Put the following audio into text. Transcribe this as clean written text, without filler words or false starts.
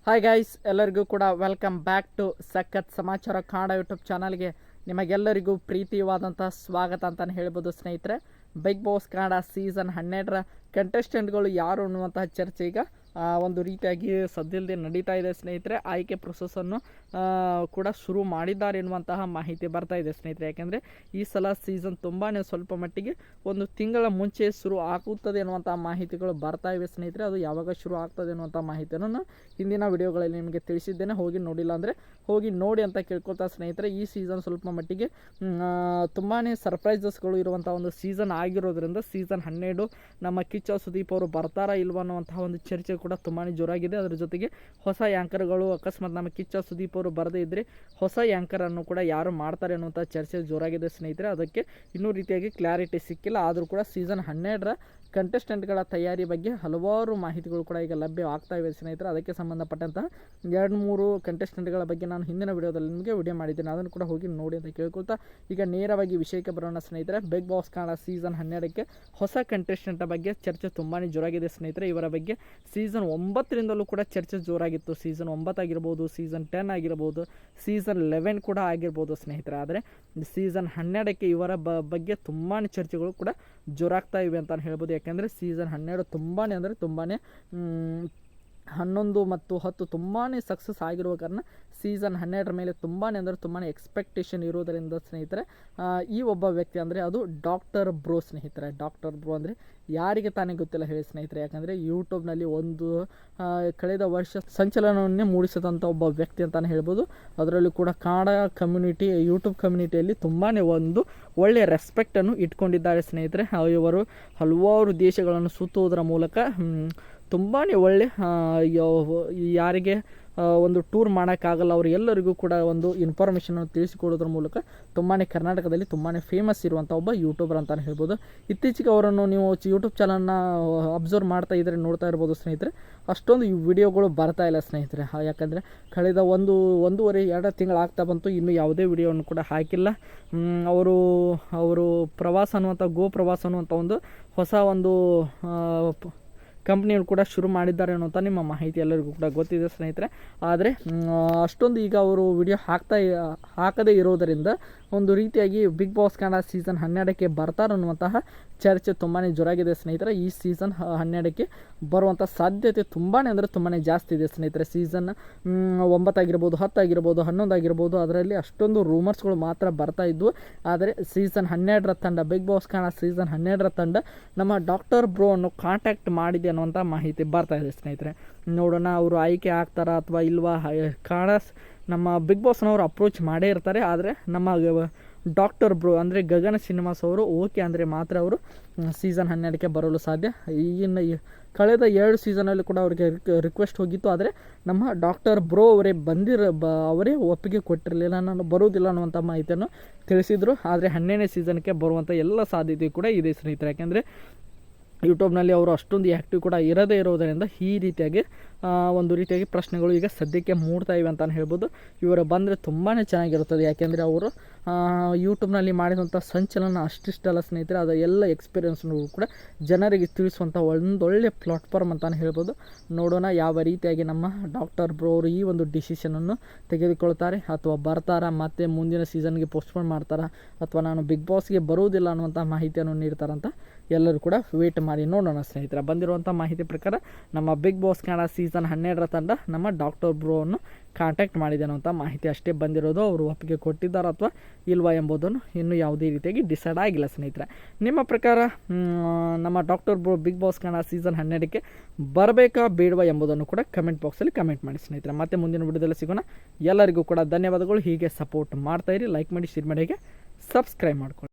Hi guys, ಎಲ್ಲರಿಗೂ ಕೂಡ welcome back to ಸಖತ್ ಸಮಾಚಾರ ಕನ್ನಡ ಯೂಟ್ಯೂಬ್ ಚಾನಲ್ಗೆ ನಿಮಗೆಲ್ಲರಿಗೂ ಪ್ರೀತಿಯಾದಂಥ ಸ್ವಾಗತ ಅಂತಲೇ ಹೇಳ್ಬೋದು ಸ್ನೇಹಿತರೆ. ಬಿಗ್ ಬಾಸ್ ಕನ್ನಡ ಸೀಸನ್ 12ರ ಕಂಟೆಸ್ಟೆಂಟ್ಗಳು ಯಾರು ಅನ್ನುವಂತಹ ಚರ್ಚೆ ಈಗ ಒಂದು ರೀತಿಯಾಗಿ ಸದ್ಯಲ್ಲದೆ ನಡೀತಾ ಇದೆ ಸ್ನೇಹಿತರೆ. ಆಯ್ಕೆ ಪ್ರೊಸೆಸನ್ನು ಕೂಡ ಶುರು ಮಾಡಿದ್ದಾರೆ ಎನ್ನುವಂತಹ ಮಾಹಿತಿ ಬರ್ತಾ ಇದೆ ಸ್ನೇಹಿತರೆ. ಯಾಕೆಂದರೆ ಈ ಸಲ ಸೀಸನ್ ತುಂಬಾ ಸ್ವಲ್ಪ ಮಟ್ಟಿಗೆ ಒಂದು ತಿಂಗಳ ಮುಂಚೆ ಶುರು ಆಗುತ್ತದೆ ಎನ್ನುವಂಥ ಮಾಹಿತಿಗಳು ಬರ್ತಾ ಇವೆ ಸ್ನೇಹಿತರೆ. ಅದು ಯಾವಾಗ ಶುರು ಆಗ್ತದೆ ಅನ್ನುವಂಥ ಮಾಹಿತಿಯನ್ನು ಹಿಂದಿನ ವಿಡಿಯೋಗಳಲ್ಲಿ ನಿಮಗೆ ತಿಳಿಸಿದ್ದೇನೆ. ಹೋಗಿ ನೋಡಿಲ್ಲ ಅಂದರೆ ಹೋಗಿ ನೋಡಿ ಅಂತ ಕೇಳ್ಕೊಳ್ತಾ ಸ್ನೇಹಿತರೆ. ಈ ಸೀಸನ್ ಸ್ವಲ್ಪ ಮಟ್ಟಿಗೆ ತುಂಬಾ ಸರ್ಪ್ರೈಸಸ್ಗಳು ಇರುವಂಥ ಒಂದು ಸೀಸನ್ ಆಗಿರೋದ್ರಿಂದ ಸೀಸನ್ 12 ನಮ್ಮ ಕಿಚ್ಚ ಸುದೀಪ್ ಅವರು ಬರ್ತಾರಾ ಇಲ್ವಾ ಅನ್ನುವಂತಹ ಒಂದು ಚರ್ಚೆ ಕೂಡ ತುಂಬಾ ಜೋರಾಗಿದೆ. ಅದರ ಜೊತೆಗೆ ಹೊಸ ಆ್ಯಂಕರ್ಗಳು ಅಕಸ್ಮಾತ್ ನಮ್ಮ ಕಿಚ್ಚ ಸುದೀಪ್ ಅವರು ಬರದೇ ಇದ್ದರೆ ಹೊಸ ಆ್ಯಂಕರನ್ನು ಕೂಡ ಯಾರು ಮಾಡ್ತಾರೆ ಅನ್ನುವಂಥ ಚರ್ಚೆ ಜೋರಾಗಿದೆ ಸ್ನೇಹಿತರೆ. ಅದಕ್ಕೆ ಇನ್ನೂ ರೀತಿಯಾಗಿ ಕ್ಲಾರಿಟಿ ಸಿಕ್ಕಿಲ್ಲ. ಆದರೂ ಕೂಡ ಸೀಸನ್ 12ರ ಕಂಟೆಸ್ಟೆಂಟ್ಗಳ ತಯಾರಿ ಬಗ್ಗೆ ಹಲವಾರು ಮಾಹಿತಿಗಳು ಕೂಡ ಈಗ ಲಭ್ಯವಾಗ್ತಾ ಇವೆ ಸ್ನೇಹಿತರೆ. ಅದಕ್ಕೆ ಸಂಬಂಧಪಟ್ಟಂತಹ 2-3 ಕಂಟೆಸ್ಟೆಂಟ್ಗಳ ಬಗ್ಗೆ ನಾನು ಹಿಂದಿನ ವಿಡಿಯೋದಲ್ಲಿ ನಿಮಗೆ ವಿಡಿಯೋ ಮಾಡಿದ್ದೇನೆ. ಅದನ್ನು ಕೂಡ ಹೋಗಿ ನೋಡಿ ಅಂತ ಕೇಳ್ಕೊಳ್ತಾ ಈಗ ನೇರವಾಗಿ ವಿಷಯಕ್ಕೆ ಬರೋಣ ಸ್ನೇಹಿತರೆ. ಬಿಗ್ ಬಾಸ್ ಕನ್ನಡ ಸೀಸನ್ 12ಕ್ಕೆ ಹೊಸ ಕಂಟೆಸ್ಟೆಂಟ್ ಬಗ್ಗೆ ಚರ್ಚೆ ತುಂಬಾ ಜೋರಾಗಿದೆ ಸ್ನೇಹಿತರೆ. ಇವರ ಬಗ್ಗೆ ಸೀಸನ್ 9ರಿಂದಲೂ ಕೂಡ ಚರ್ಚೆ ಜೋರಾಗಿತ್ತು. ಸೀಸನ್ 9 ಆಗಿರ್ಬೋದು, ಸೀಸನ್ 10 ಆಗಿರ್ಬೋದು, ಸೀಸನ್ 11 ಕೂಡ ಆಗಿರ್ಬೋದು ಸ್ನೇಹಿತರೆ. ಆದರೆ ಸೀಸನ್ 12ಕ್ಕೆ ಇವರ ಬಗ್ಗೆ ತುಂಬಾ ಚರ್ಚೆಗಳು ಕೂಡ ಜೋರಾಗ್ತಾ ಇವೆ ಅಂತ ಹೇಳ್ಬೋದು. ಯಾಕೆಂದರೆ ಸೀಸನ್ 12 ತುಂಬಾ ಅಂದರೆ ತುಂಬಾ 11 ಮತ್ತು 10 ತುಂಬಾ ಸಕ್ಸಸ್ ಆಗಿರುವ ಕಾರಣ ಸೀಸನ್ 12ರ ಮೇಲೆ ತುಂಬಾ ಅಂದರೆ ತುಂಬಾ ಎಕ್ಸ್ಪೆಕ್ಟೇಷನ್ ಇರೋದರಿಂದ ಸ್ನೇಹಿತರೆ ಈ ಒಬ್ಬ ವ್ಯಕ್ತಿ ಅಂದರೆ ಅದು ಡಾಕ್ಟರ್ ಬ್ರೋ ಸ್ನೇಹಿತರೆ. ಡಾಕ್ಟರ್ ಬ್ರೋ ಅಂದರೆ ಯಾರಿಗೆ ತಾನೇ ಗೊತ್ತಿಲ್ಲ ಹೇಳಿ ಸ್ನೇಹಿತರೆ. ಯಾಕಂದರೆ ಯೂಟ್ಯೂಬ್ನಲ್ಲಿ ಒಂದು ಕಳೆದ ವರ್ಷ ಸಂಚಲನವನ್ನೇ ಮೂಡಿಸಿದಂಥ ಒಬ್ಬ ವ್ಯಕ್ತಿ ಅಂತಲೇ ಹೇಳ್ಬೋದು. ಅದರಲ್ಲೂ ಕೂಡ ಕನ್ನಡ ಕಮ್ಯುನಿಟಿ ಯೂಟ್ಯೂಬ್ ಕಮ್ಯುನಿಟಿಯಲ್ಲಿ ತುಂಬಾ ಒಂದು ಒಳ್ಳೆಯ ರೆಸ್ಪೆಕ್ಟನ್ನು ಇಟ್ಕೊಂಡಿದ್ದಾರೆ ಸ್ನೇಹಿತರೆ. ಇವರು ಹಲವಾರು ದೇಶಗಳನ್ನು ಸುತ್ತುವುದರ ಮೂಲಕ ತುಂಬಾ ಒಳ್ಳೆ ಯಾರಿಗೆ ಒಂದು ಟೂರ್ ಮಾಡೋಕ್ಕಾಗಲ್ಲ ಅವರೆಲ್ಲರಿಗೂ ಕೂಡ ಒಂದು ಇನ್ಫಾರ್ಮೇಷನನ್ನು ತಿಳಿಸಿಕೊಡೋದ್ರ ಮೂಲಕ ತುಂಬಾ ಕರ್ನಾಟಕದಲ್ಲಿ ತುಂಬಾ ಫೇಮಸ್ ಇರುವಂಥ ಒಬ್ಬ ಯೂಟ್ಯೂಬರ್ ಅಂತಲೇ ಹೇಳ್ಬೋದು. ಇತ್ತೀಚೆಗೆ ಅವರನ್ನು ನೀವು ಯೂಟ್ಯೂಬ್ ಚಾನಲ್ನ ಅಬ್ಸರ್ವ್ ಮಾಡ್ತಾ ಇದ್ದರೆ ನೋಡ್ತಾ ಇರ್ಬೋದು ಸ್ನೇಹಿತರೆ. ಅಷ್ಟೊಂದು ವಿಡಿಯೋಗಳು ಬರ್ತಾ ಇಲ್ಲ ಸ್ನೇಹಿತರೆ. ಯಾಕಂದರೆ ಕಳೆದ ಒಂದೂವರೆ 2 ತಿಂಗಳಾಗ್ತಾ ಬಂತು, ಇನ್ನೂ ಯಾವುದೇ ವಿಡಿಯೋವನ್ನು ಕೂಡ ಹಾಕಿಲ್ಲ. ಅವರು ಪ್ರವಾಸ ಅನ್ನುವಂಥ ಪ್ರವಾಸ ಅನ್ನುವಂಥ ಒಂದು ಹೊಸ ಒಂದು ಕಂಪ್ನಿಗಳು ಕೂಡ ಶುರು ಮಾಡಿದ್ದಾರೆ ಅನ್ನೋಂಥ ನಿಮ್ಮ ಮಾಹಿತಿ ಎಲ್ಲರಿಗೂ ಕೂಡ ಗೊತ್ತಿದೆ ಸ್ನೇಹಿತರೆ. ಆದರೆ ಅಷ್ಟೊಂದು ಈಗ ಅವರು ವಿಡಿಯೋ ಹಾಕದೇ ಇರೋದರಿಂದ ಒಂದು ರೀತಿಯಾಗಿ ಬಿಗ್ ಬಾಸ್ ಕನ್ನಡ ಸೀಸನ್ 12ಕ್ಕೆ ಬರ್ತಾರೆ ಅನ್ನುವಂತಹ ಚರ್ಚೆ ತುಂಬಾ ಜೋರಾಗಿದೆ ಸ್ನೇಹಿತರೆ. ಈ ಸೀಸನ್ 12ಕ್ಕೆ ಬರುವಂಥ ಸಾಧ್ಯತೆ ತುಂಬಾ ಅಂದರೆ ತುಂಬಾ ಜಾಸ್ತಿ ಇದೆ ಸ್ನೇಹಿತರೆ. ಸೀಸನ್ 9 ಆಗಿರ್ಬೋದು, 10 ಆಗಿರ್ಬೋದು, 11 ಆಗಿರ್ಬೋದು, ಅದರಲ್ಲಿ ಅಷ್ಟೊಂದು ರೂಮರ್ಸ್ಗಳು ಮಾತ್ರ ಬರ್ತಾ ಇದ್ವು. ಆದರೆ ಸೀಸನ್ 12ರ ತಂಡ, ಬಿಗ್ ಬಾಸ್ ಕನ್ನಡ ಸೀಸನ್ 12ರ ತಂಡ ನಮ್ಮ ಡಾಕ್ಟರ್ ಬ್ರೋ ಅನ್ನು ಕಾಂಟ್ಯಾಕ್ಟ್ ಮಾಡಿದೆ ಅನ್ನುವಂಥ ಮಾಹಿತಿ ಬರ್ತಾ ಇದೆ ಸ್ನೇಹಿತರೆ. ನೋಡೋಣ ಅವರು ಆಯ್ಕೆ ಆಗ್ತಾರಾ ಅಥವಾ ಇಲ್ವಾ. ನಮ್ಮ ಬಿಗ್ ಬಾಸ್ನವರು ಅಪ್ರೋಚ್ ಮಾಡೇ ಇರ್ತಾರೆ. ಆದರೆ ನಮ್ಮ ಡಾಕ್ಟರ್ ಬ್ರೋ ಅಂದರೆ ಗಗನ ಶ್ರೀನಿವಾಸ್ ಅವರು ಓಕೆ ಅಂದರೆ ಮಾತ್ರ ಅವರು ಸೀಸನ್ 12ಕ್ಕೆ ಬರಲು ಸಾಧ್ಯ. ಈಗಿನ ಕಳೆದ 2 ಸೀಸನಲ್ಲಿ ಕೂಡ ಅವರಿಗೆ ರಿಕ್ವೆಸ್ಟ್ ಹೋಗಿತ್ತು. ಆದರೆ ನಮ್ಮ ಡಾಕ್ಟರ್ ಬ್ರೋ ಅವರೇ ಒಪ್ಪಿಗೆ ಕೊಟ್ಟಿರಲಿಲ್ಲ, ನಾನು ಬರುವುದಿಲ್ಲ ಅನ್ನುವಂಥ ಮಾಹಿತಿಯನ್ನು ತಿಳಿಸಿದರು. ಆದರೆ 12ನೇ ಸೀಸನ್ಗೆ ಬರುವಂಥ ಎಲ್ಲ ಸಾಧ್ಯತೆ ಕೂಡ ಇದೆ ಸ್ನೇಹಿತರೆ. ಯಾಕೆಂದರೆ ಯೂಟ್ಯೂಬ್ನಲ್ಲಿ ಅವರು ಅಷ್ಟೊಂದು ಆ್ಯಕ್ಟಿವ್ ಕೂಡ ಇರದೇ ಇರೋದರಿಂದ ಈ ರೀತಿಯಾಗಿ ಒಂದು ರೀತಿಯಾಗಿ ಪ್ರಶ್ನೆಗಳು ಈಗ ಸದ್ಯಕ್ಕೆ ಮೂಡ್ತಾ ಇವೆ ಅಂತಲೇ ಹೇಳ್ಬೋದು. ಇವರು ಬಂದರೆ ತುಂಬಾ ಚೆನ್ನಾಗಿರುತ್ತದೆ. ಯಾಕೆಂದರೆ ಅವರು ಯೂಟ್ಯೂಬ್ನಲ್ಲಿ ಮಾಡಿದಂಥ ಸಂಚಲನ ಅಷ್ಟಿಷ್ಟಲ್ಲ ಸ್ನೇಹಿತರೆ. ಅದು ಎಲ್ಲ ಎಕ್ಸ್ಪೀರಿಯನ್ಸ್ನು ಕೂಡ ಜನರಿಗೆ ತಿಳಿಸುವಂಥ ಒಂದೊಳ್ಳೆ ಪ್ಲಾಟ್ಫಾರ್ಮ್ ಅಂತಲೇ ಹೇಳ್ಬೋದು. ನೋಡೋಣ ಯಾವ ರೀತಿಯಾಗಿ ನಮ್ಮ ಡಾಕ್ಟರ್ ಬ್ರೋ ಅವರು ಈ ಒಂದು ಡಿಸಿಷನನ್ನು ತೆಗೆದುಕೊಳ್ತಾರೆ ಅಥವಾ ಬರ್ತಾರಾ, ಮತ್ತು ಮುಂದಿನ ಸೀಸನ್ಗೆ ಪೋಸ್ಟ್ಪೋನ್ ಮಾಡ್ತಾರಾ, ಅಥವಾ ನಾನು ಬಿಗ್ ಬಾಸ್ಗೆ ಬರುವುದಿಲ್ಲ ಅನ್ನುವಂಥ ಮಾಹಿತಿಯನ್ನು ನೀಡ್ತಾರಂತ ಎಲ್ಲರೂ ಕೂಡ ವೇಟ್ ಮಾಡಿ ನೋಡೋಣ ಸ್ನೇಹಿತರೆ. ಬಂದಿರುವಂಥ ಮಾಹಿತಿ ಪ್ರಕಾರ ನಮ್ಮ ಬಿಗ್ ಬಾಸ್ ಕನ್ನಡ ಸೀಸನ್ 12ರ ತಂಡ ನಮ್ಮ ಡಾಕ್ಟರ್ ಬ್ರೋವನ್ನು ಕಾಂಟ್ಯಾಕ್ಟ್ ಮಾಡಿದೆ ಅನ್ನೋಂಥ ಮಾಹಿತಿ ಅಷ್ಟೇ ಬಂದಿರೋದು. ಅವರು ಒಪ್ಪಿಗೆ ಕೊಟ್ಟಿದ್ದಾರೆ ಅಥವಾ ಇಲ್ವಾ ಎಂಬುದನ್ನು ಇನ್ನೂ ಯಾವುದೇ ರೀತಿಯಾಗಿ ಡಿಸೈಡ್ ಆಗಿಲ್ಲ ಸ್ನೇಹಿತರೆ. ನಿಮ್ಮ ಪ್ರಕಾರ ನಮ್ಮ doctor bro big boss Kannada season 12ಕ್ಕೆ ಬರಬೇಕಾ ಬೇಡವಾ ಎಂಬುದನ್ನು ಕೂಡ ಕಮೆಂಟ್ ಬಾಕ್ಸಲ್ಲಿ ಕಮೆಂಟ್ ಮಾಡಿ ಸ್ನೇಹಿತರೆ. ಮತ್ತೆ ಮುಂದಿನ ವಿಡಿಯೋದಲ್ಲಿ ಸಿಗೋಣ. ಎಲ್ಲರಿಗೂ ಕೂಡ ಧನ್ಯವಾದಗಳು. ಹೀಗೆ ಸಪೋರ್ಟ್ ಮಾಡ್ತಾಯಿರಿ, ಲೈಕ್ ಮಾಡಿ, ಶೇರ್ ಮಾಡಿ, ಸಬ್ಸ್ಕ್ರೈಬ್ ಮಾಡ್ಕೊಳ್ಳಿ.